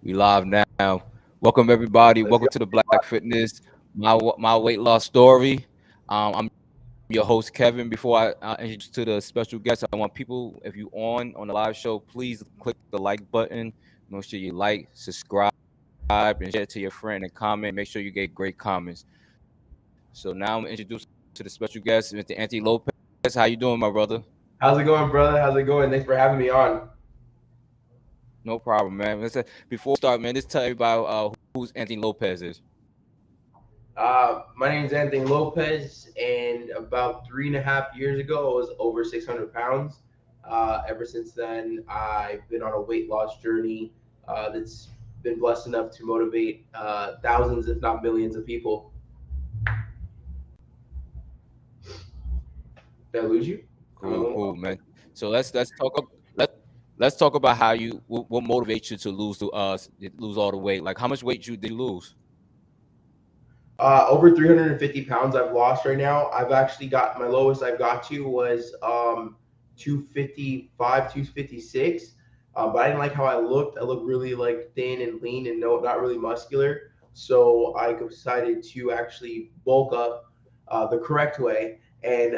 We live now. Welcome everybody. Welcome to the Black Fitness, my weight loss story. I'm your host Kevin. Before I introduce to the special guest, I want people, if you on the live show, please click the like button. Make sure you like, subscribe, and share it to your friend and comment. Make sure you get great comments. So now I'm introducing to the special guest, Mr. Anthony Lopez. How you doing, my brother? How's it going, brother? How's it going? Thanks for having me on. No problem, man. Before we start, man, just tell everybody who's Anthony Lopez is. My name is Anthony Lopez, and about 3.5 years ago, I was over 600 pounds. Ever since then, I've been on a weight loss journey that's been blessed enough to motivate thousands, if not millions, of people. Did I lose you? I'm Cool, alone. cool, man. So let's talk about how what motivates you to lose all the weight. Like how much weight you did you lose? Over 350 pounds I've lost right now. I've actually got my lowest I've got to was 255, 256. But I didn't like how I looked. I looked really like thin and lean and not really muscular. So I decided to actually bulk up the correct way. And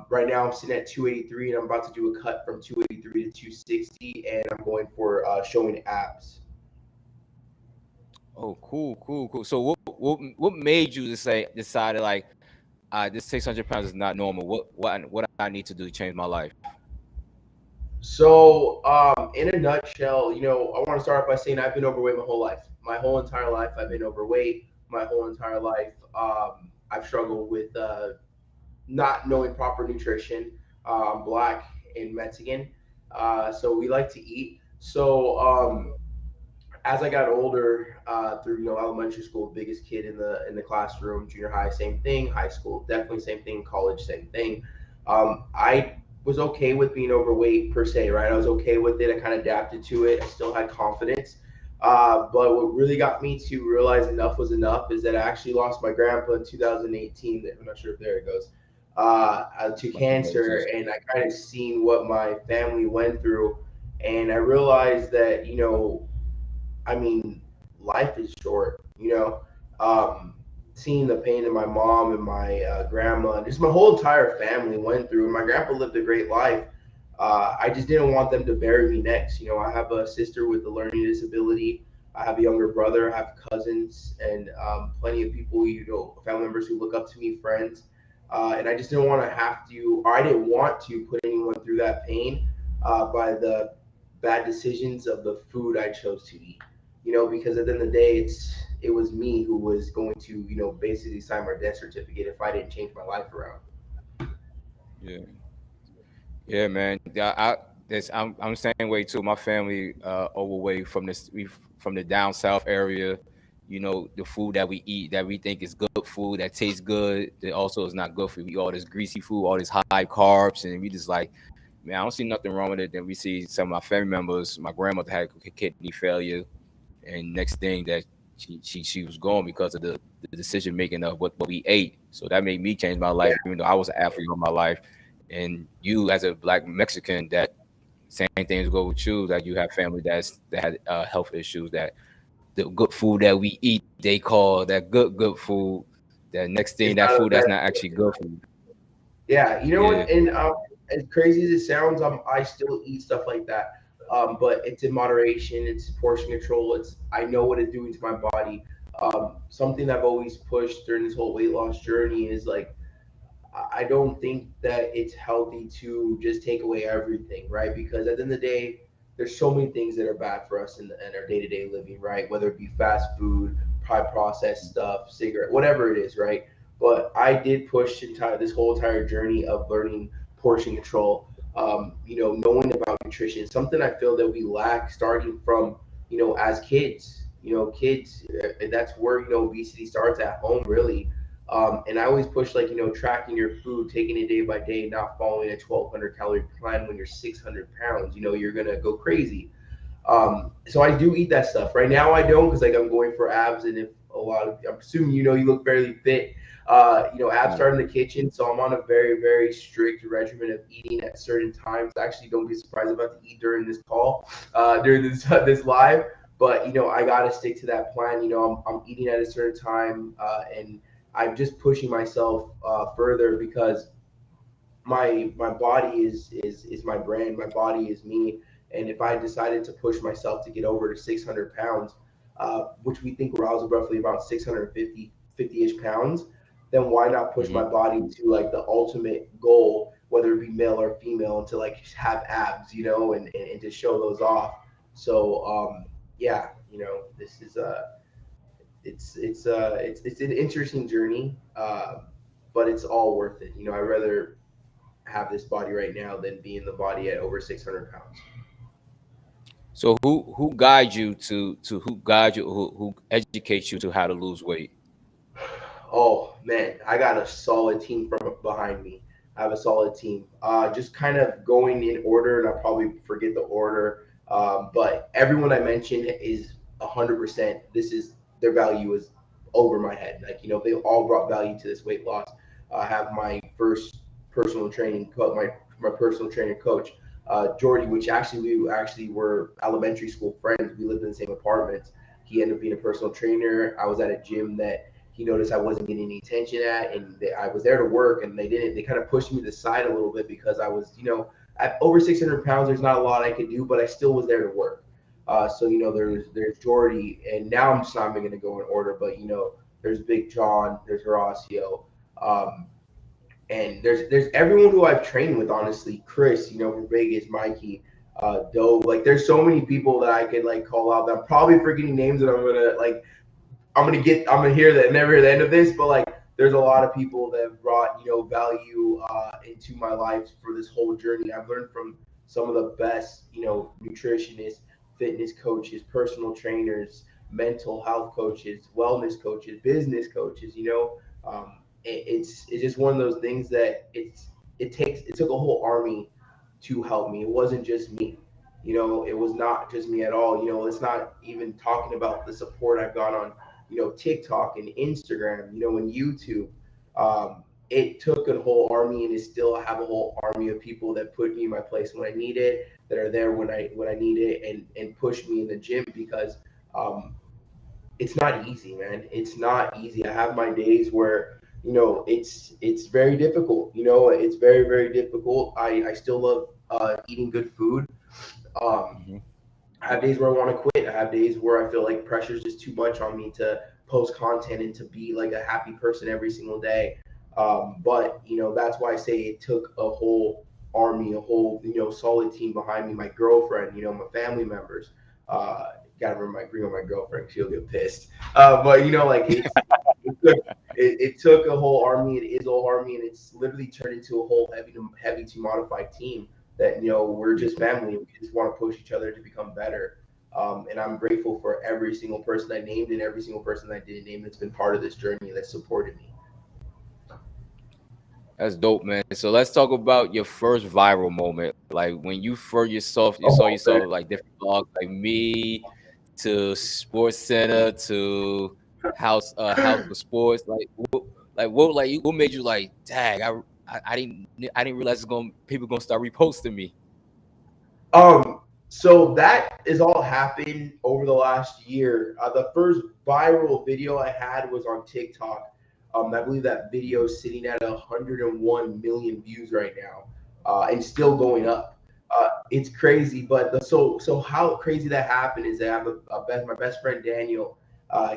right now I'm sitting at 283, and I'm about to do a cut from 283 to 260, and I'm going for showing abs. Oh, cool. So what made you to say decided like this 600 pounds is not normal? What I need to do to change my life? So, in a nutshell, I want to start off by saying I've been overweight my whole life. My whole entire life, I've been overweight. My whole entire life, I've struggled with not knowing proper nutrition. Black and Mexican, so we like to eat. So, as I got older, through elementary school, biggest kid in the classroom, junior high, same thing, high school, definitely same thing, college, same thing. I was okay with being overweight per se, right? I was okay with it. I kind of adapted to it. I still had confidence. But what really got me to realize enough was enough is that I actually lost my grandpa in 2018. I'm not sure if there it goes. To My cancer, condolences. and I kind of seen what my family went through, and I realized that I mean, life is short, seeing the pain that my mom and my grandma and just my whole entire family went through. And my grandpa lived a great life. I just didn't want them to bury me next. I have a sister with a learning disability. I have a younger brother. I have cousins and plenty of people, family members who look up to me, friends. And I just didn't want to have to, or I didn't want to put anyone through that pain by the bad decisions of the food I chose to eat. Because at the end of the day, it was me who was going to, basically sign my death certificate if I didn't change my life around. Yeah. Yeah, man. I'm the same way too. My family overweight from the down south area. The food that we eat that we think is good food that tastes good, that also is not good for you. We eat all this greasy food, all this high carbs, and we just like, man, I don't see nothing wrong with it. Then we see some of my family members. My grandmother had kidney failure, and next thing that she was gone because of the decision making of what we ate. So that made me change my life, even though I was an athlete all my life. And you, as a black Mexican, that same things go with you. That you have family that had health issues. That the good food that we eat, they call that good food. That next thing, It's that not the food that's best. not actually good for you. Yeah, you know Yeah, what? And as crazy as it sounds, I still eat stuff like that. But it's in moderation. It's portion control. I know what it's doing to my body. Something I've always pushed during this whole weight loss journey is like I don't think that it's healthy to just take away everything, right? Because at the end of the day, there's so many things that are bad for us in our day to day living, right? Whether it be fast food, high processed stuff, cigarette, whatever it is, right? But I did push this whole entire journey of learning portion control, knowing about nutrition, something I feel that we lack starting from, as kids. Kids, that's where, obesity starts at home, really. And I always push like tracking your food, taking it day by day, not following a 1,200 calorie plan when you're 600 pounds. You're gonna go crazy. So I do eat that stuff. Right now I don't because like I'm going for abs, and if I'm assuming you look fairly fit. Abs yeah, start in the kitchen, so I'm on a very very strict regimen of eating at certain times. Actually, don't be surprised about to eat during this call, during this this live. But I got to stick to that plan. I'm eating at a certain time, and I'm just pushing myself further because my body is my brand. My body is me. And if I decided to push myself to get over to 600 pounds, which we think we're also roughly about 650 50-ish pounds, then why not push my Hmm. body to like the ultimate goal, whether it be male or female, and to like have abs, and to show those off. So yeah, this is it's an interesting journey, but it's all worth it. I'd rather have this body right now than be in the body at over 600 pounds. So who guides you to who guides you who educates you to how to lose weight? Oh man, I got a solid team from behind me. I have a solid team. Just kind of going in order, and I probably forget the order. But everyone I mentioned is 100%. This is their value is over my head. Like they all brought value to this weight loss. I have my first personal training coach, my personal trainer coach, Jordy, which actually we actually were elementary school friends. We lived in the same apartments. He ended up being a personal trainer. I was at a gym that he noticed I wasn't getting any attention at, and I was there to work, and they didn't. They kind of pushed me to the side a little bit because I was, at over 600 pounds. There's not a lot I could do, but I still was there to work. So there's Jordy, and now I'm just not even going to go in order, but there's Big John, there's Horacio, um, and there's everyone who I've trained with. Honestly, Chris, from Vegas, Mikey, Dove. Like, there's so many people that I could like call out. That I'm probably forgetting names that I'm gonna hear that never hear the end of this, but like there's a lot of people that have brought value into my life for this whole journey. I've learned from some of the best nutritionists, fitness coaches, personal trainers, mental health coaches, wellness coaches, business coaches. It's just one of those things that it took a whole army to help me. It wasn't just me. It was not just me at all. It's not even talking about the support I've got on TikTok and Instagram, and YouTube. It took a whole army, and it still have a whole army of people that put me in my place when I need it, that are there when I need it, and push me in the gym because um, it's not easy, man. It's not easy. I have my days where it's very difficult. It's very very difficult. I still love eating good food. Um, Hmm. I have days where I want to quit. I have days where I feel like pressure is just too much on me to post content and to be like a happy person every single day. But that's why I say it took a whole army, a whole solid team behind me. My girlfriend, my family members. Gotta agree with my girlfriend. She'll get pissed. But like it took it took a whole army. It is a whole army, and it's literally turned into a whole heavy to modified team that we're Yeah. just family. We just want to push each other to become better. And I'm grateful for every single person I named and every single person I didn't name that's been part of this journey that supported me. That's dope, man. So let's talk about your first viral moment. Like when you saw Oh man. yourself like different blogs like me to Sports Center to House of Sports. What made you like, tag, I didn't realize it's gonna people gonna start reposting me. So that is all happened over the last year. The first viral video I had was on TikTok. I believe that video is sitting at 101 million views right now, and still going up. It's crazy, but so how crazy that happened is that I have my best friend Daniel.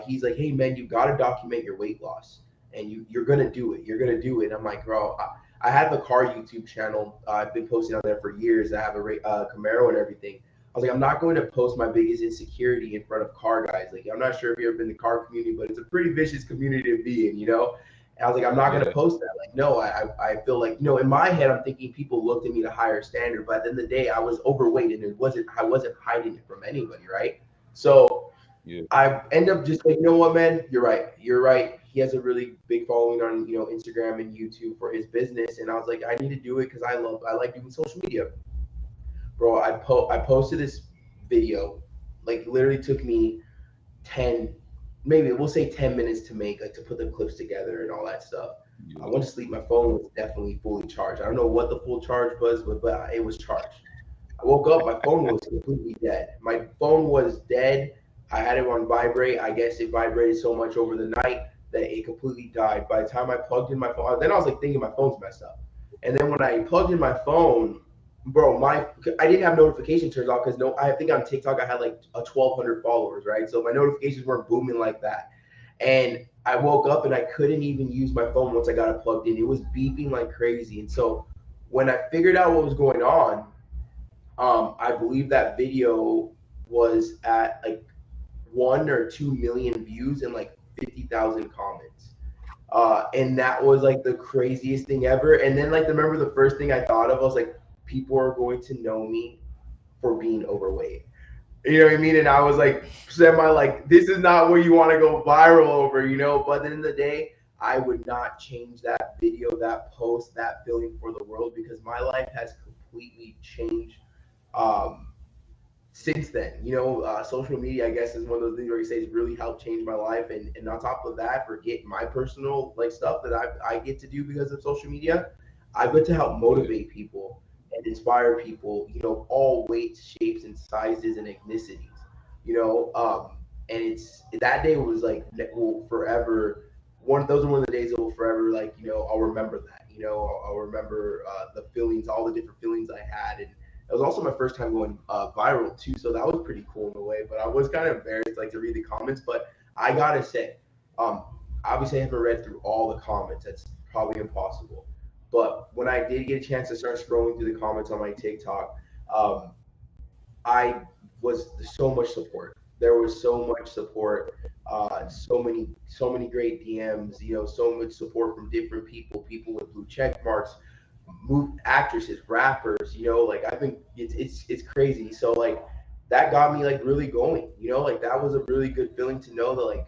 He's like, hey man, you got to document your weight loss, and you're gonna do it. You're gonna do it. I'm like, bro, I have a car YouTube channel. I've been posting on there for years. I have a Camaro and everything. I was like, I'm not going to post my biggest insecurity in front of car guys. Like, I'm not sure if you've ever been in the car community, but it's a pretty vicious community to be in. And I was like, I'm not going to Yeah, post that. Like, no, I feel like, in my head, I'm thinking people looked at me to higher standard, but at the end of the day, I was overweight, and I wasn't hiding it from anybody, right? So yeah. I end up just like, what, man, you're right. You're right. He has a really big following on, Instagram and YouTube for his business. And I was like, I need to do it because I like doing social media. Bro, I posted this video, like literally took me 10, maybe we'll say 10 minutes to make, like to put the clips together and all that stuff. I Yeah. went to sleep. My phone was definitely fully charged. I don't know what the full charge was, but it was charged. I woke up, my phone was completely dead. My phone was dead. I had it on vibrate. I guess it vibrated so much over the night that it completely died. By the time I plugged in my phone, then I was like thinking my phone's messed up. And then when I plugged in my phone, bro, my I didn't have notification turned off because no, I think on TikTok I had like a 1,200 followers, right? So my notifications weren't booming like that. And I woke up and I couldn't even use my phone once I got it plugged in. It was beeping like crazy. And so when I figured out what was going on, I believe that video was at like 1 or 2 million views and like 50,000 comments. And that was like the craziest thing ever. And then like remember the first thing I thought of was like people are going to know me for being overweight. You know what I mean? And I was like semi like this is not where you want to go viral over, you know. But at the end of the day, I would not change that video, that post, that feeling for the world because my life has completely changed um, since then. Social media, I guess, is one of those things where you say has really helped change my life. And on top of that, forget my personal like stuff that I get to do because of social media. I get to help Yeah, motivate people and inspire people, all weights, shapes, and sizes and ethnicities. And it's that day was like will forever. Those are one of the days that will forever like I'll remember that. I'll remember the feelings, all the different feelings I had, and it was also my first time going viral too, so that was pretty cool in a way. But I was kind of embarrassed like to read the comments. But I gotta say, um, obviously I haven't read through all the comments. That's probably impossible. But when I did get a chance to start scrolling through the comments on my TikTok, um, I was so much support. There was so much support, so many great DMs. So much support from different people, people with blue check marks, actresses, rappers. Like I think it's crazy. So like that got me like really going. Like that was a really good feeling to know that like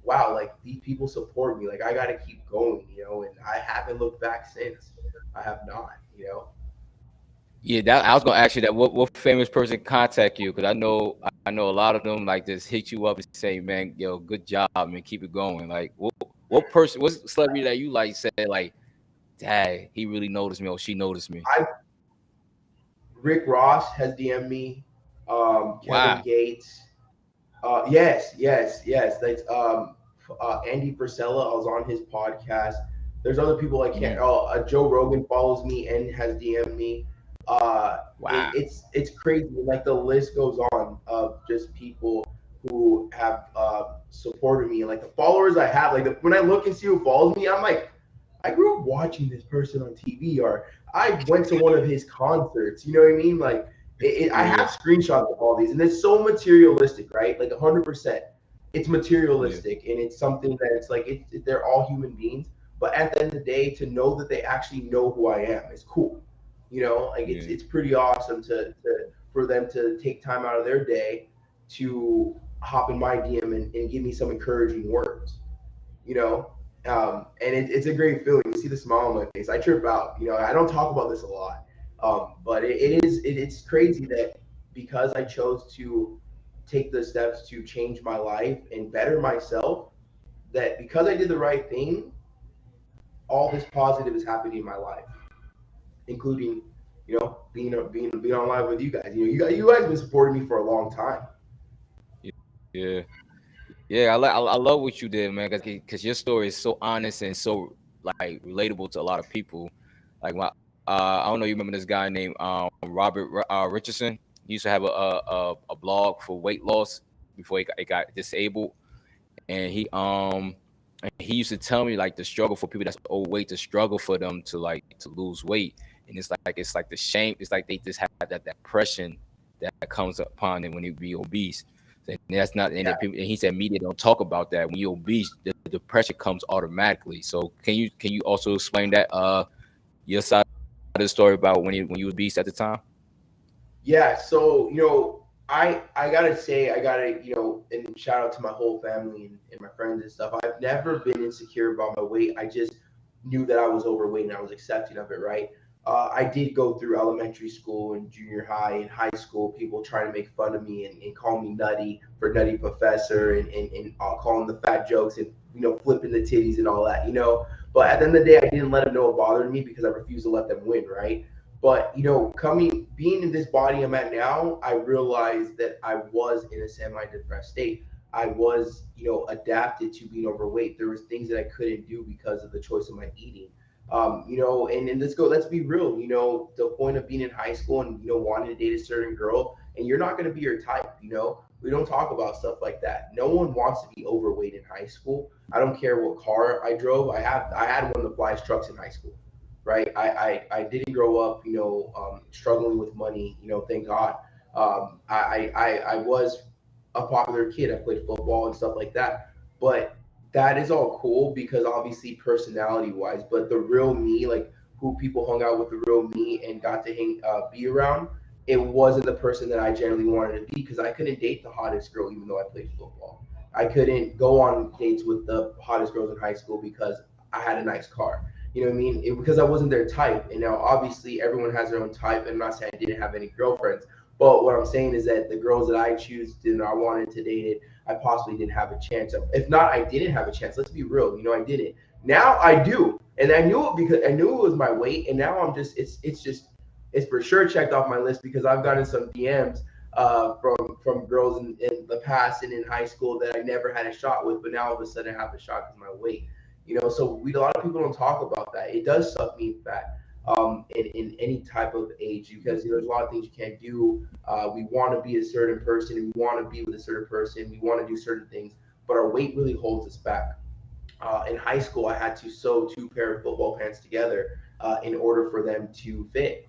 wow, like these people support me. Like I got to keep going. And I haven't looked back since. I have not. yeah. That I was gonna ask you that. What famous person contact you? Because I know a lot of them like just hit you up and say, "Man, yo, good job, man, keep it going." Like, what person, what celebrity that you like said like, "Dang, he really noticed me or she noticed me." I Rick Ross has DM'd me. Kevin Wow. Gates. Yes, yes, yes. That's Andy Frisella. I was on his podcast. There's other people I can't. Mm, Oh, Joe Rogan follows me and has DM'd me. wow. It's crazy. Like the list goes on of just people who have supported me and like the followers I have. Like when I look and see who follows me, I'm like, I grew up watching this person on TV, or I went to one of his concerts. You know what I mean? Like I Yeah, have screenshots of all these, and it's so materialistic, right? Like 100%. It's yeah, materialistic, and it's something that it's like they're all human beings. But at the end of the day, to know that they actually know who I am is cool. Like it's yeah, it's pretty awesome to for them to take time out of their day to hop in my DM and give me some encouraging words you know. And it's a great feeling. You see the smile on my face. I trip out. I don't talk about this a lot, but it's crazy that because I chose to take the steps to change my life and better myself, that because I did the right thing, all this positive is happening in my life, including being on live with you guys. You guys have been supporting me for a long time. yeah. Yeah, I love what you did, man, because your story is so honest and so like relatable to a lot of people. Like I don't know, you remember this guy named Robert Richardson? He used to have a blog for weight loss before he got disabled, and he used to tell me like the struggle for people that's overweight, the struggle for them to like to lose weight, and it's like the shame, it's like they just have that depression that comes upon them when they be obese. And that's not, and, Yeah. and he said media don't talk about that. When you're obese, the depression comes automatically. So can you also explain that your side of the story about when you was obese at the time? Yeah, so I gotta say, I gotta and shout out to my whole family and my friends and stuff. I've never been insecure about my weight. I just knew that I was overweight and I was accepting of it, right? I did go through elementary school and junior high and high school, people trying to make fun of me and call me nutty for nutty professor and calling the fat jokes and flipping the titties and all that. But at the end of the day, I didn't let them know it bothered me because I refused to let them win, right? But coming being in this body I'm at now, I realized that I was in a semi-depressed state. I was, adapted to being overweight. There was things that I couldn't do because of the choice of my eating. And let's be real. The point of being in high school and wanting to date a certain girl, and you're not going to be your type. We don't talk about stuff like that. No one wants to be overweight in high school. I don't care what car I drove. I had one of the flyest trucks in high school, right? I didn't grow up, struggling with money. Thank God. I was a popular kid. I played football and stuff like that. But that is all cool because obviously personality wise, but the real me, like who people hung out with, the real me and got to be around, it wasn't the person that I generally wanted to be because I couldn't date the hottest girl even though I played football. I couldn't go on dates with the hottest girls in high school because I had a nice car. You know what I mean? Because I wasn't their type. And now obviously everyone has their own type. And I'm not saying I didn't have any girlfriends, but what I'm saying is that the girls that I choose did not wanted to date it. I possibly didn't have a chance. If not, I didn't have a chance. Let's be real. I didn't. Now I do, and I knew it because I knew it was my weight. And now I'm just it's for sure checked off my list because I've gotten some DMs from girls in the past and in high school that I never had a shot with, but now all of a sudden I have a shot because of my weight. So a lot of people don't talk about that. It does suck me fat in any type of age because there's a lot of things you can't do. We want to be a certain person and we want to be with a certain person. We want to do certain things, but our weight really holds us back. In high school, I had to sew two pair of football pants together in order for them to fit.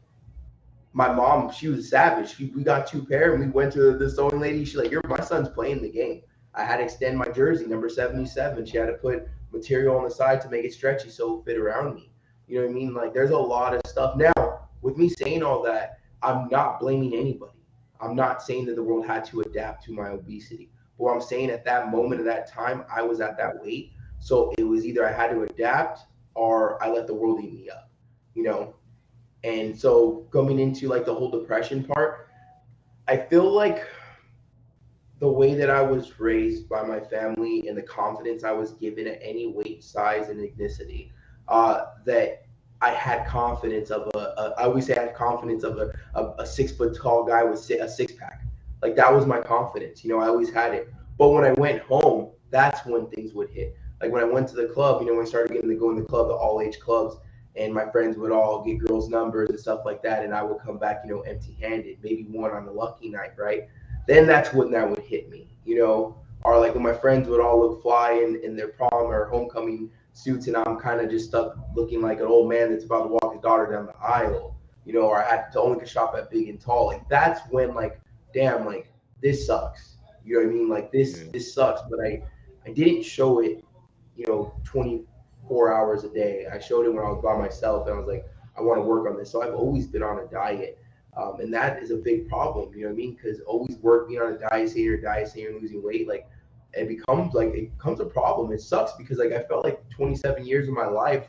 My mom, she was savage. We got two pair and we went to the sewing lady. She's like, my son's playing the game. I had to extend my jersey, number 77. She had to put material on the side to make it stretchy so it fit around me. You know what I mean? Like, there's a lot of stuff. Now, with me saying all that, I'm not blaming anybody. I'm not saying that the world had to adapt to my obesity. But what I'm saying at that moment, at that time, I was at that weight. So it was either I had to adapt or I let the world eat me up, you know? And so coming into like the whole depression part, I feel like the way that I was raised by my family and the confidence I was given at any weight, size, and ethnicity, that I had confidence of I always say I had confidence of a 6 foot tall guy with a six pack. Like that was my confidence. I always had it. But when I went home, that's when things would hit. Like when I went to the club, when I started getting to go in the club, the all age clubs, and my friends would all get girls' numbers and stuff like that, and I would come back, empty handed, maybe one on a lucky night, right? Then that's when that would hit me, or like when my friends would all look fly in their prom or homecoming suits, and I'm kind of just stuck looking like an old man that's about to walk his daughter down the aisle, or I had to only shop at Big and Tall. Like that's when, like, damn, like this sucks. You know what I mean? Like Yeah. this sucks, but I didn't show it, 24 hours a day. I showed it when I was by myself, and I was like, I want to work on this. So I've always been on a diet. And that is a big problem, you know what I mean? Because always working on a diet saying you're losing weight, like it becomes a problem. It sucks because like I felt like 27 years of my life,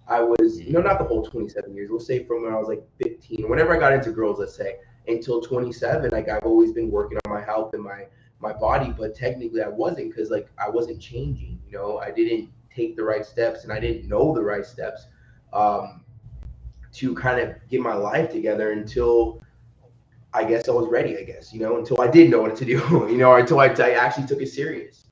I was, Mhm. not the whole 27 years. We'll say from when I was like 15, whenever I got into girls, let's say until 27, like I've always been working on my health and my body, but technically I wasn't because like I wasn't changing. I didn't take the right steps and I didn't know the right steps. Um, to kind of get my life together until I guess I was ready, I guess, until I did know what to do, or until I actually took it serious.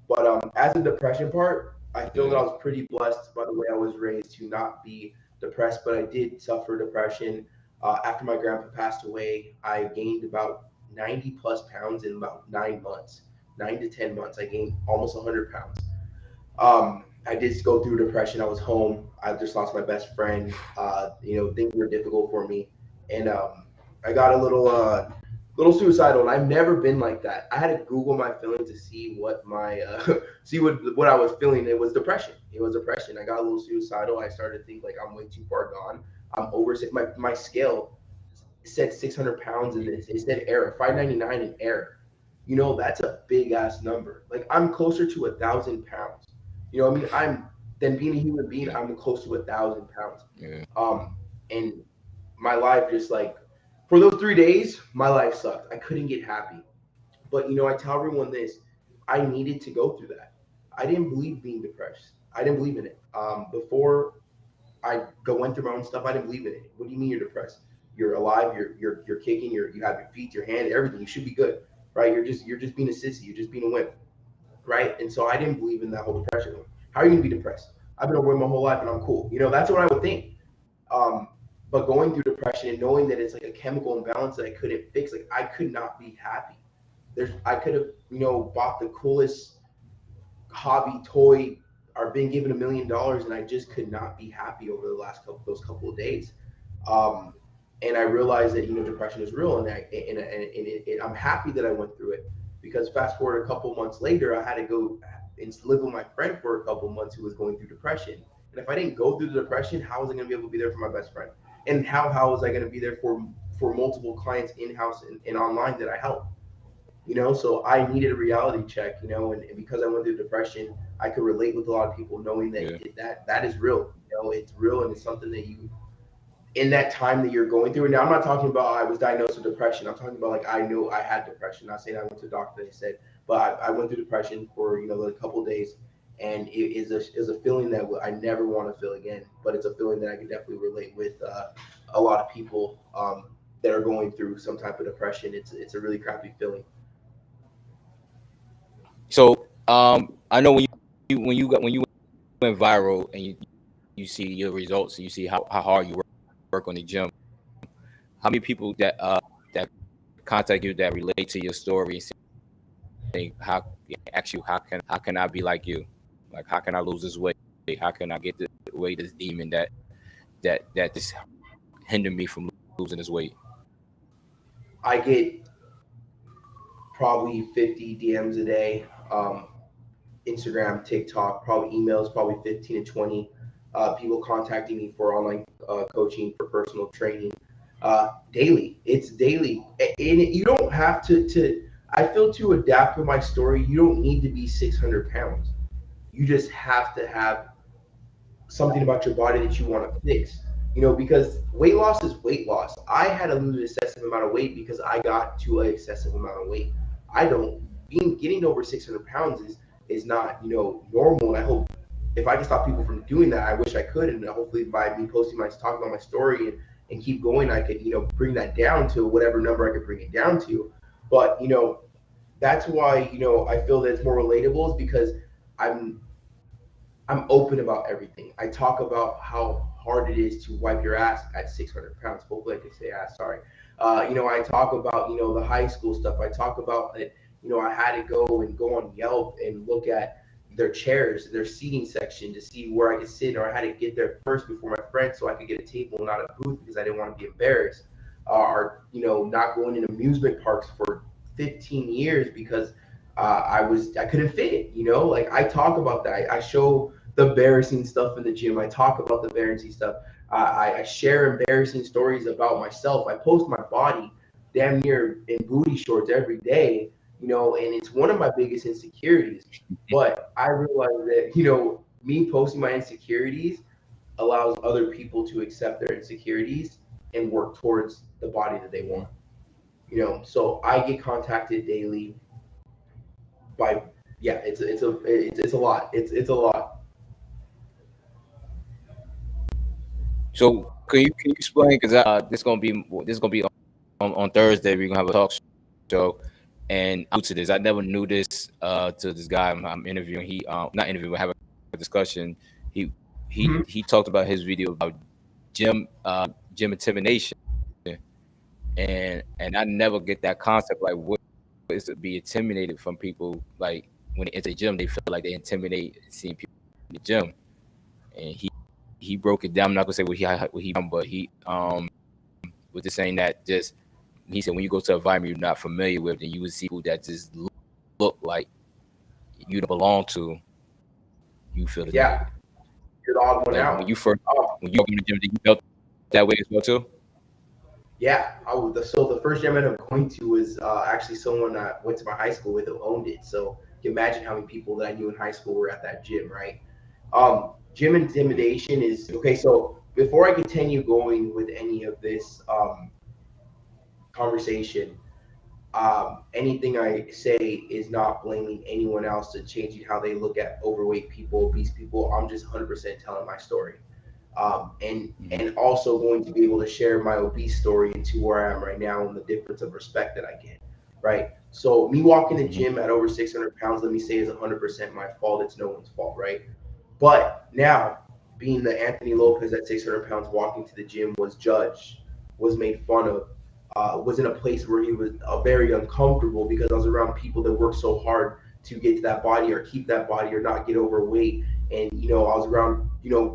But as a depression part, I feel that I Yeah. was pretty blessed by the way I was raised to not be depressed, but I did suffer depression. After my grandpa passed away, I gained about 90 plus pounds in about 9 months, 9 to 10 months. I gained almost 100 pounds. I did go through depression. I was home. I just lost my best friend. Things were difficult for me, and I got a little suicidal. And I've never been like that. I had to Google my feelings to see what my see what I was feeling. It was depression. It was depression. I got a little suicidal. I started to think like I'm way too far gone. I'm over my scale said 600 pounds and it said error 599 in error. That's a big ass number. Like I'm closer to 1,000 pounds. I mean, I'm than being a human being. Yeah. I'm close to 1,000 pounds. Yeah. And my life just like for those 3 days, my life sucked. I couldn't get happy. But I tell everyone this: I needed to go through that. I didn't believe being depressed. I didn't believe in it. Before I went through my own stuff, I didn't believe in it. What do you mean you're depressed? you're alive, you're kicking, you have your feet, your hand, everything. You should be good, right? You're just being a sissy, you're just being a wimp, right? And so I didn't believe in that whole depression. How are you gonna be depressed? I've been overweight my whole life and I'm cool. That's what I would think. Um, but going through depression and knowing that it's like a chemical imbalance that I couldn't fix, like I could not be happy. I could have, bought the coolest hobby toy or been given $1 million, and I just could not be happy over the last couple of days. Um, and I realized that depression is real, I'm happy that I went through it, because fast forward a couple months later, I had to go and live with my friend for a couple months who was going through depression. And if I didn't go through the depression, how was I going to be able to be there for my best friend? And how was I going to be there for multiple clients in house and online that I help? So I needed a reality check, and because I went through depression, I could relate with a lot of people, knowing that Yeah. that is real. It's real, and it's something that you, in that time that you're going through. Now, I'm not talking about I was diagnosed with depression. I'm talking about, like, I know I had depression. Not saying I went to a doctor, they said, but I went through depression for a couple of days, and it is a feeling that I never want to feel again. But it's a feeling that I can definitely relate with a lot of people that are going through some type of depression. It's a really crappy feeling. So I know when you went viral and you see your results and you see how hard you work on the gym. How many people that contact you that relate to your story and say how ask you how can I be like you? Like how can I lose this weight? How can I get away this demon that just hinder me from losing this weight? I get probably 50 DMs a day. Instagram, TikTok, probably emails, probably 15 to 20. People contacting me for online coaching, for personal training, daily. It's daily, and you don't have to. I feel, to adapt to my story, you don't need to be 600 pounds. You just have to have something about your body that you want to fix. Because weight loss is weight loss. I had to lose an excessive amount of weight because I got to an excessive amount of weight. I don't being getting over 600 pounds is not normal. And I hope, if I can stop people from doing that, I wish I could. And hopefully by me posting my talking about my story and keep going, I could bring that down to whatever number I could bring it down to. But that's why I feel that it's more relatable, is because I'm I'm open about everything. I talk about how hard it is to wipe your ass at 600 pounds. Hopefully, I can say ass. Sorry. I talk about the high school stuff. I talk about it. I had to go on Yelp and look at their chairs, their seating section, to see where I could sit, or I had to get there first before my friends so I could get a table and not a booth, because I didn't want to be embarrassed. Or not going in amusement parks for 15 years because I couldn't fit. Like, I talk about that. I show the embarrassing stuff in the gym. I talk about the embarrassing stuff. I share embarrassing stories about myself. I post my body damn near in booty shorts every day, and it's one of my biggest insecurities. But I realize that, me posting my insecurities allows other people to accept their insecurities and work towards the body that they want. So I get contacted daily by, yeah, it's a lot. It's a lot. So can you explain? Because this gonna be on Thursday. We're gonna have a talk show, and I'm new to this. I never knew this to this guy I'm interviewing. He not interviewing, having a discussion. He Mhm. he talked about his video about gym intimidation, and I never get that concept. Like, what is to be intimidated from people? Like when they enter the gym, they feel like they intimidate seeing people in the gym, and he broke it down. I'm not gonna say what he but he was just saying that just he said when you go to an environment you're not familiar with, then you would see people that just look like you don't belong to. You feel Yeah, intimidated. you're the odd one Like out. when you walk in the gym, did you felt that way as well too? Yeah, so the first gym I ended up going to was actually someone I went to my high school with, who owned it. So you can imagine how many people that I knew in high school were at that gym, right? Gym intimidation is okay. So before I continue going with any of this conversation, anything I say is not blaming anyone else to changing how they look at overweight people, obese people. I'm just 100% telling my story. And also going to be able to share my obese story into where I am right now and the difference of respect that I get, right? So me walking the gym at over 600 pounds, let me say, is 100% my fault. It's no one's fault, right? But now, being the Anthony Lopez at 600 pounds walking to the gym was judged, was made fun of, was in a place where he was very uncomfortable because I was around people that work so hard to get to that body or keep that body or not get overweight. And I was around,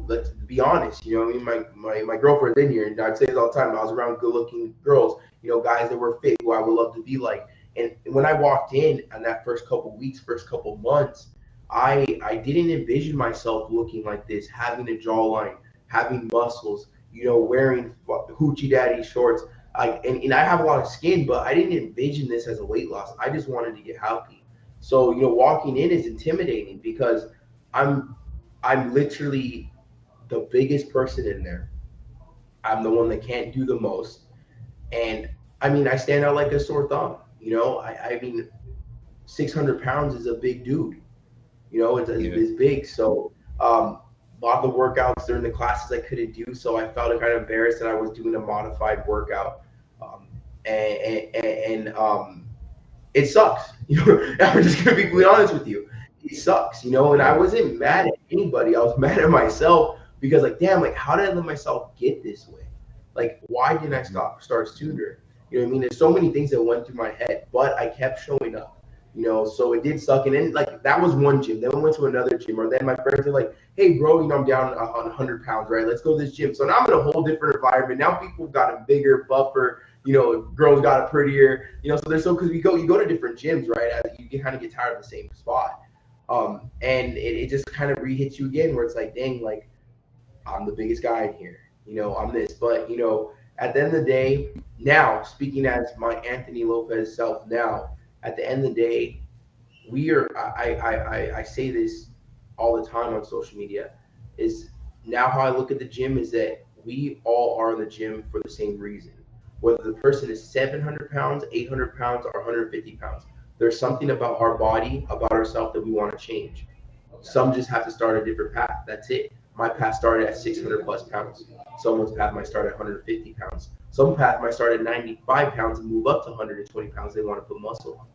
let's be honest, I mean, my girlfriend's in here, and I'd say this all the time. I was around good-looking girls, guys that were fit, who I would love to be like. And when I walked in that first couple weeks, first couple months, I didn't envision myself looking like this, having a jawline, having muscles, wearing hoochie daddy shorts. And I have a lot of skin, but I didn't envision this as a weight loss. I just wanted to get healthy. So walking in is intimidating because I'm I'm literally the biggest person in there. I'm the one that can't do the most, and I mean I stand out like a sore thumb. I mean 600 pounds is a big dude. Yeah. It's big. So a lot of the workouts during the classes I couldn't do, so I felt kind of embarrassed that I was doing a modified workout, um, and it sucks. I'm just gonna be completely honest with you. It sucks. And I Yeah. wasn't mad at anybody. I was mad at myself because, like, damn, like, how did I let myself get this way? Like, why didn't I Mhm. start sooner? You know what I mean? There's so many things that went through my head, but I kept showing up. So it did suck. And then, like, that was one gym. Then we went to another gym, or then my friends are like, "Hey, bro, I'm down on 100 pounds, right? Let's go to this gym." So now I'm in a whole different environment. Now people got a bigger, buffer. Girls got a prettier. So there's so because you go to different gyms, right? As you kind of get tired of the same spot, and it just kind of re-hits you again, where it's like, dang, like I'm the biggest guy in here. I'm this, but at the end of the day, now speaking as my Anthony Lopez self, now at the end of the day, we are. I say this all the time on social media. Is now how I look at the gym is that we all are in the gym for the same reason. Whether the person is 700 pounds, 800 pounds, or 150 pounds, there's something about our body, about ourselves that we want to change. Some just have to start a different path. That's it. My path started at 600 plus pounds. Someone's path might start at 150 pounds. Some path might start at 95 pounds and move up to 120 pounds. They want to put muscle on.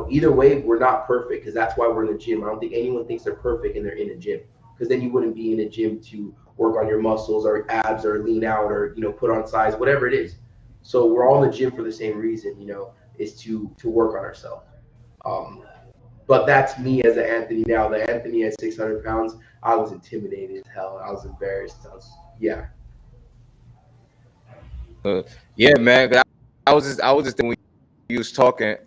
Either way, we're not perfect because that's why we're in the gym. I don't think anyone thinks they're perfect and they're in a gym because then you wouldn't be in a gym to work on your muscles or abs or lean out or put on size, whatever it is. So we're all in the gym for the same reason, is to work on ourselves. Um, but that's me as an Anthony now. The Anthony at 600 pounds, I was intimidated as hell. I was embarrassed. Yeah. Yeah, man. 'Cause I was just thinking when you was talking,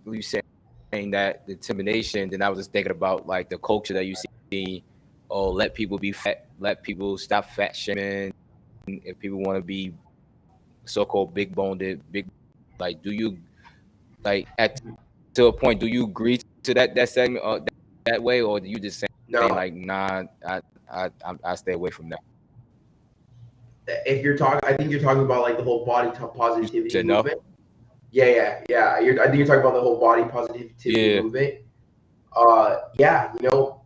you saying that the intimidation. Then I was just thinking about like the culture that you see. Oh, let people be fat. Let people stop fat shaming. If people want to be so-called big boned, big, like, do you like at to a point? Do you agree to that segment that way, or do you just saying No, like, nah, I stay away from that? if you're talking, I think you're talking about like the whole body You positivity said no. movement. Yeah. I think you're talking about the whole body positivity Yeah. movement. Yeah,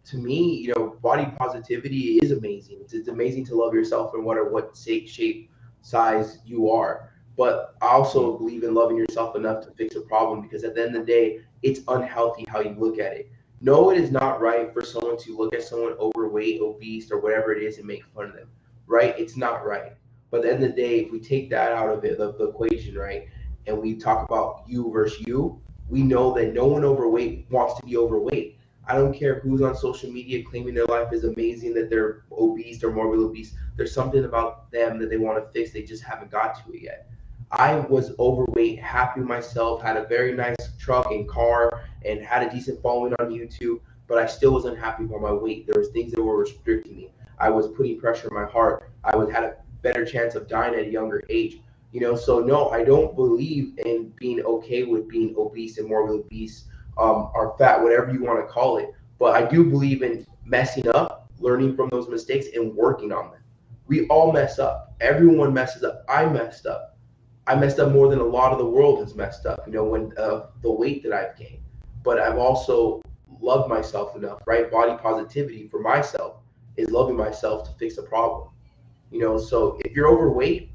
to me, body positivity is amazing. It's amazing to love yourself and what shape, size you are. But I also Mhm. believe in loving yourself enough to fix a problem because at the end of the day, it's unhealthy how you look at it. No, it is not right for someone to look at someone overweight, obese, or whatever it is and make fun of them. Right? It's not right. But at the end of the day, if we take that out of it, the equation, right, and we talk about you versus you, we know that no one overweight wants to be overweight. I don't care who's on social media claiming their life is amazing, that they're obese or morbidly obese. There's something about them that they want to fix. They just haven't got to it yet. I was overweight, happy with myself, had a very nice truck and car, and had a decent following on YouTube, but I still was unhappy with my weight. There was things that were restricting me. I was putting pressure on my heart. I was had a better chance of dying at a younger age. So no, I don't believe in being okay with being obese and morbidly obese, or fat, whatever you want to call it. But I do believe in messing up, learning from those mistakes, and working on them. We all mess up. Everyone messes up. I messed up. I messed up more than a lot of the world has messed up. When the weight that I've gained, but I've also loved myself enough. Right, body positivity for myself is loving myself to fix a problem. So if you're overweight,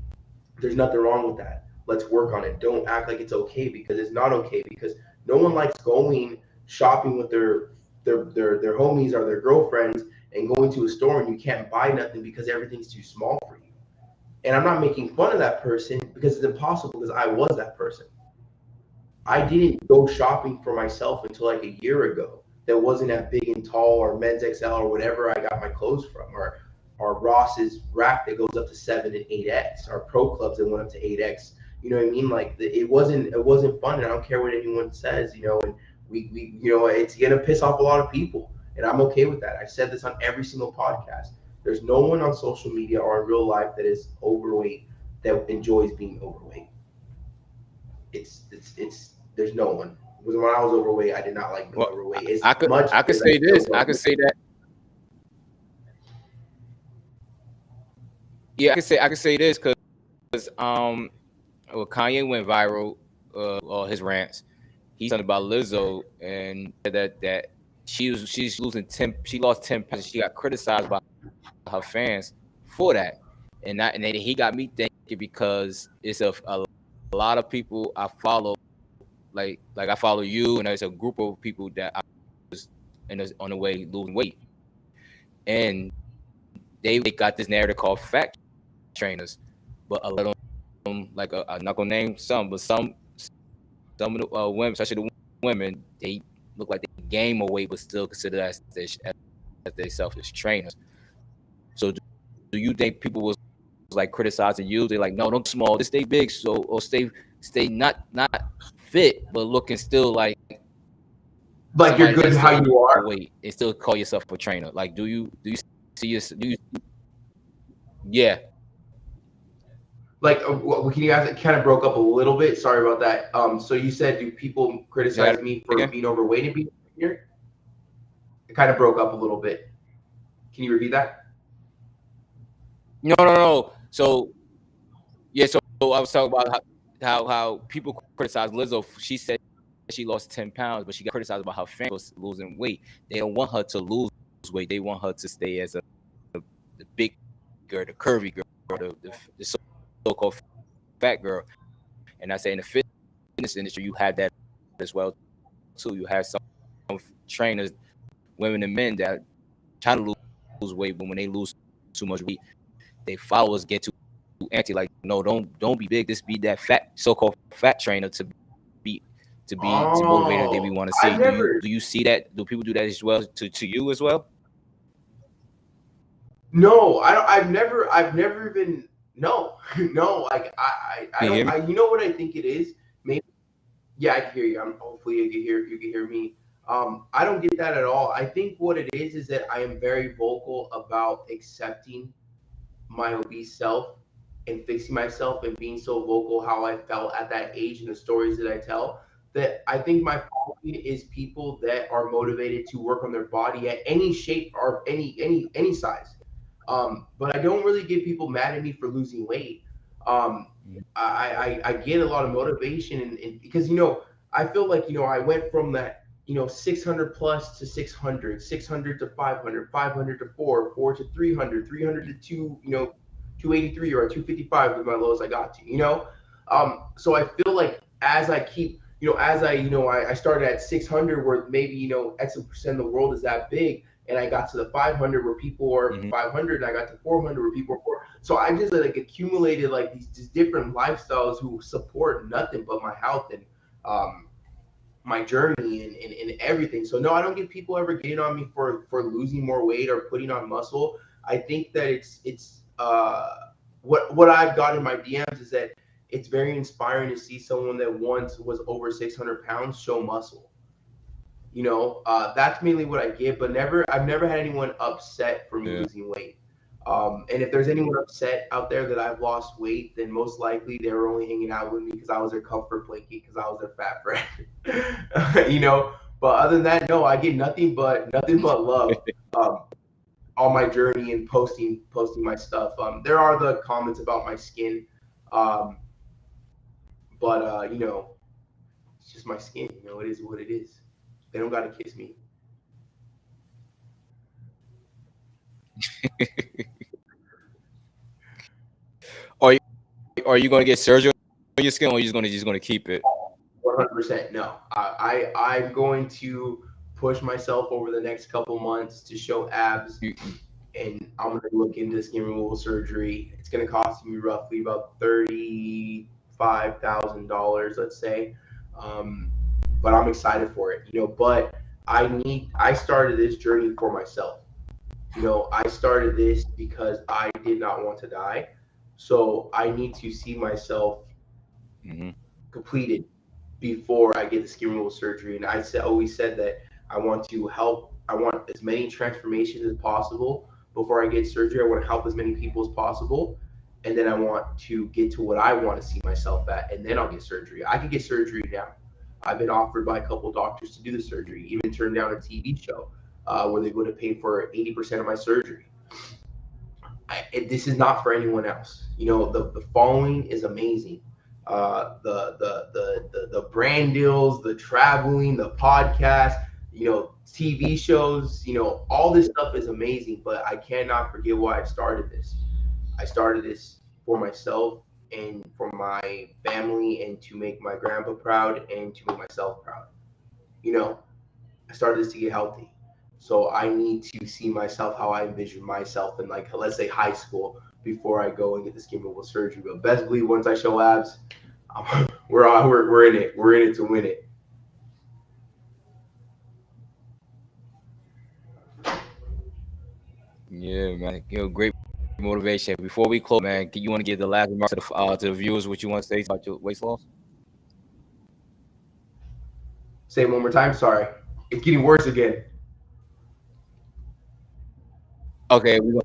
there's nothing wrong with that. Let's work on it. Don't act like it's okay, because it's not okay, because no one likes going shopping with their homies or their girlfriends and going to a store and you can't buy nothing because everything's too small for you. And I'm not making fun of that person, because it's impossible, because I was that person. I didn't go shopping for myself until like a year ago. That wasn't at Big and Tall or Men's XL or whatever I got my clothes from, or Ross's rack that goes up to 7 and 8X, or Pro Clubs that went up to 8X. You know what I mean? Like it wasn't fun, and I don't care what anyone says. And we it's gonna piss off a lot of people, and I'm okay with that. I've said this on every single podcast. There's no one on social media or in real life that is overweight that enjoys being overweight. It's there's no one. Because when I was overweight, I did not like being Well, overweight as I could much I could as I say still this. I don't. could say that. Yeah, I could say this because well, Kanye went viral, all his rants. He said about Lizzo, and that she's losing 10. She lost 10 pounds. She got criticized by her fans for that, and then he got me thinking, because it's a lot of people I follow, like I follow you, and there's a group of people that I was on the way losing weight, and they got this narrative called fat trainers, but a lot of them, like I'm not gonna name some, but some of the women, especially the women, they look like they gain more weight, but still consider as they selfish trainers. So do you think people was like criticizing you? They're like, no, don't small, just stay big, so or stay not fit, but looking still like Like you're somebody good that's how still you are. overweight and still call yourself a trainer. Like, do you see your do you yeah Like, can you guys, it kind of broke up a little bit? Sorry about that. So you said, do people say that criticize me for again? being overweight and being here? It kind of broke up a little bit. Can you repeat that? No. So yeah, so I was talking about how people criticize Lizzo. She said she lost 10 pounds, but she got criticized about her family was losing weight. They don't want her to lose weight. They want her to stay as the big girl, the curvy girl, the so-called fat girl. And I say in the fitness industry, you have that as well too. You have some trainers, women and men, that try to lose weight, but when they lose too much weight, they followers get too anti. Like, no, don't be big. Just be that fat so-called fat trainer be to motivate that we Oh, want to see. I've never. Do you see that? Do people do that as well to you as well? No, I don't. I've never even. No, no. Like I Can you don't. hear me? You know what I think it is? Maybe. Yeah, I can hear you. Hopefully you can hear. You can hear me. I don't get that at all. I think what it is that I am very vocal about accepting my obese self and fixing myself, and being so vocal how I felt at that age and the stories that I tell, that I think my following is people that are motivated to work on their body at any shape or any size. But I don't really get people mad at me for losing weight. Um, I get a lot of motivation, and because I feel like I went from that 600 plus to 600, 600 to 500, 500 to 4, 4 to 300, 300 to 2, 283 or 255 was my lowest I got to. So I feel like as I keep, as I started at 600, where maybe X percent of the world is that big, and I got to the 500 where people are Mm-hmm. 500, and I got to 400 where people are 4. So I just like accumulated like these different lifestyles who support nothing but my health and um, my journey and everything. So no, I don't get people ever getting on me for losing more weight or putting on muscle. I think that it's what I've got in my DMs is that it's very inspiring to see someone that once was over 600 pounds show muscle. That's mainly what I get, but I've never had anyone upset for me Yeah. losing weight. And if there's anyone upset out there that I've lost weight, then most likely they were only hanging out with me because I was their comfort blanket, because I was their fat friend. But other than that, no, I get nothing but love on my journey and posting my stuff. There are the comments about my skin, um, but it's just my skin. It is what it is. They don't got to kiss me. are you gonna get surgery on your skin, or are you just gonna keep it? 100% no. I'm going to push myself over the next couple months to show abs, You, and I'm gonna look into skin removal surgery. It's gonna cost me roughly about $35,000, let's say. Um, but I'm excited for it, you know. But I started this journey for myself. You know, I started this because I did not want to die. So I need to see myself mm-hmm. completed before I get the skin removal surgery. And always said that I want to help. I want as many transformations as possible before I get surgery. I want to help as many people as possible, and then I want to get to what I want to see myself at, and then I'll get surgery. I could get surgery now. I've been offered by a couple doctors to do the surgery. Even turned down a TV show where they would have paid for 80% of my surgery. This is not for anyone else. You know, the following is amazing. The brand deals, the traveling, the podcast, you know, TV shows, you know, all this stuff is amazing. But I cannot forget why I started this. I started this for myself and for my family, and to make my grandpa proud and to make myself proud. You know, I started this to get healthy. So I need to see myself how I envision myself in, like, let's say high school, before I go and get the skin removal surgery. But best believe once I show abs, we're in it. We're in it to win it. Yeah, man. Great motivation. Before we close, man, you want to give the last remarks to the viewers what you want to say about your weight loss? Say it one more time. Sorry, it's getting worse again. Okay, we gonna.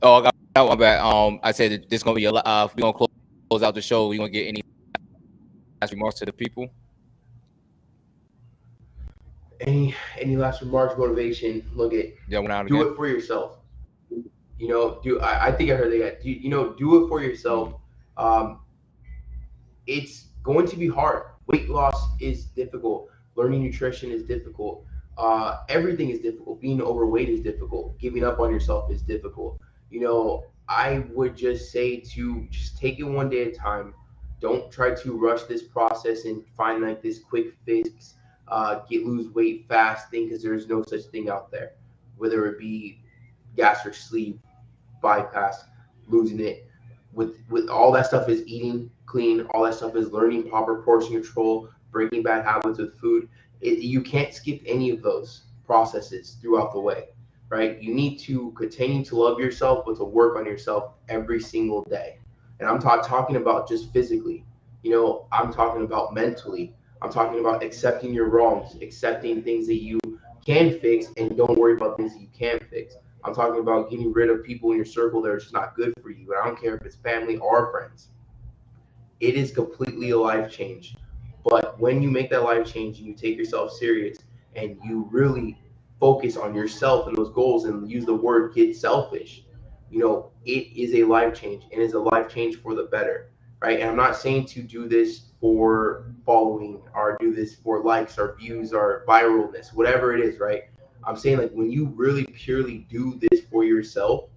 Oh, I got one back. I said that this gonna be we gonna close out the show. We gonna get any last remarks to the people? Any last remarks, motivation? Look at, Yeah, one out do again. it for yourself. You know, I think I heard that. You know, do it for yourself. Mm. Um, it's going to be hard. Weight loss is difficult. Learning nutrition is difficult. Everything is difficult. Being overweight is difficult. Giving up on yourself is difficult. You know, I would just say to just take it one day at a time. Don't try to rush this process and find like this quick fix, lose weight fast thing, because there's no such thing out there. Whether it be gastric sleeve bypass, losing it. With all that stuff is eating clean. All that stuff is learning proper portion control, breaking bad habits with food. You can't skip any of those processes throughout the way, right? You need to continue to love yourself, but to work on yourself every single day. And I'm talking about just physically. You know, I'm talking about mentally. I'm talking about accepting your wrongs, accepting things that you can fix, and don't worry about things that you can't fix. I'm talking about getting rid of people in your circle that are just not good for you. And I don't care if it's family or friends. It is completely a life change. But when you make that life change and you take yourself serious and you really focus on yourself and those goals and use the word get selfish, you know, it is a life change, and it's a life change for the better, right? And I'm not saying to do this for following or do this for likes or views or viralness, whatever it is, right? I'm saying, like, when you really purely do this for yourself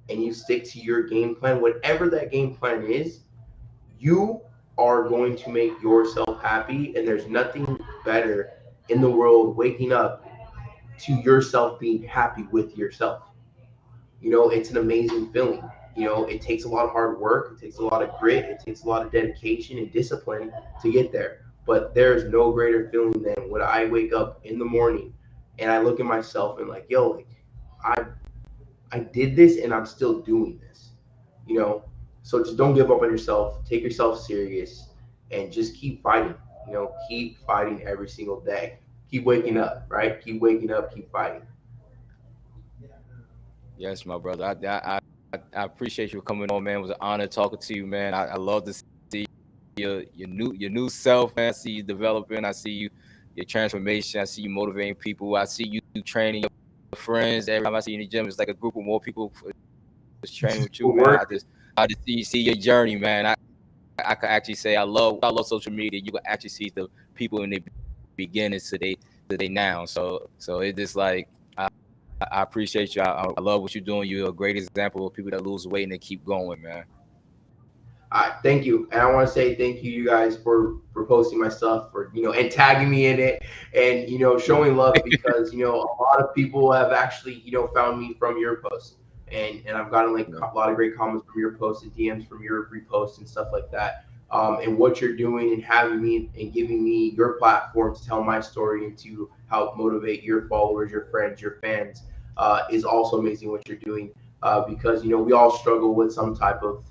and you stick to your game plan, whatever that game plan is, you are going to make yourself happy. And there's nothing better in the world waking up to yourself being happy with yourself. You know, it's an amazing feeling. You know, it takes a lot of hard work, it takes a lot of grit, it takes a lot of dedication and discipline to get there. But there's no greater feeling than when I wake up in the morning and I look at myself and, like, yo, like, I I did this and I'm still doing this. You know, so just don't give up on yourself. Take yourself serious and just keep fighting. You know, keep fighting every single day. Keep waking up, right? Keep waking up. Keep fighting. Yes, my brother. I appreciate you coming on, man. It was an honor talking to you, man. I love to see your new self, man. I see you developing. I see your transformation. I see you motivating people. I see you training your friends. Every time I see you in the gym, it's like a group of more people just training with you, Good man. work. I just see your journey, man. I can actually say I love social media. You can actually see the people in the beginnings to they now. So it's just like I appreciate you. I love what you're doing. You're a great example of people that lose weight and they keep going, man. Thank you, and I want to say thank you guys for posting my stuff, for and tagging me in it, and showing love, because a lot of people have actually found me from your posts, and I've gotten like Yeah. a lot of great comments from your posts and DMs from your reposts and stuff like that. And what you're doing and having me and giving me your platform to tell my story and to help motivate your followers, your friends, your fans, is also amazing what you're doing. Because we all struggle with some type of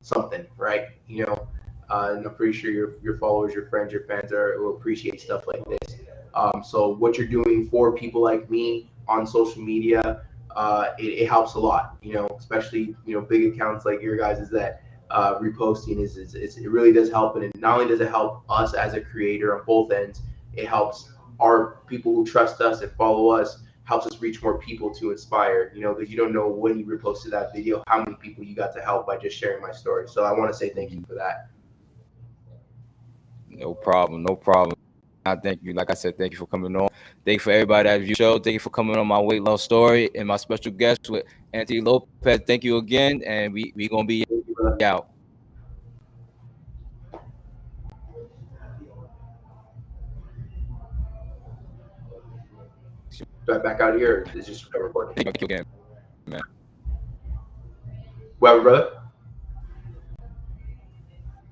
something, right? And I'm pretty sure your followers, your friends, your fans will appreciate stuff like this. So what you're doing for people like me on social media, it helps a lot. Especially big accounts like your guys is that reposting it really does help, and not only does it help us as a creator on both ends, it helps our people who trust us and follow us, helps us reach more people to inspire, because you don't know when you reposted that video how many people you got to help by just sharing my story. So I want to say thank you Mhm. for that. No problem. No problem. I thank you. Like I said, thank you for coming on. Thank you for everybody that viewed the show. Thank you for coming on my weight loss story and my special guest with Anthony Lopez. Thank you again, and we gonna be Thank you, brother. out. Back out here is just recording. Thank you again, man. Well, brother.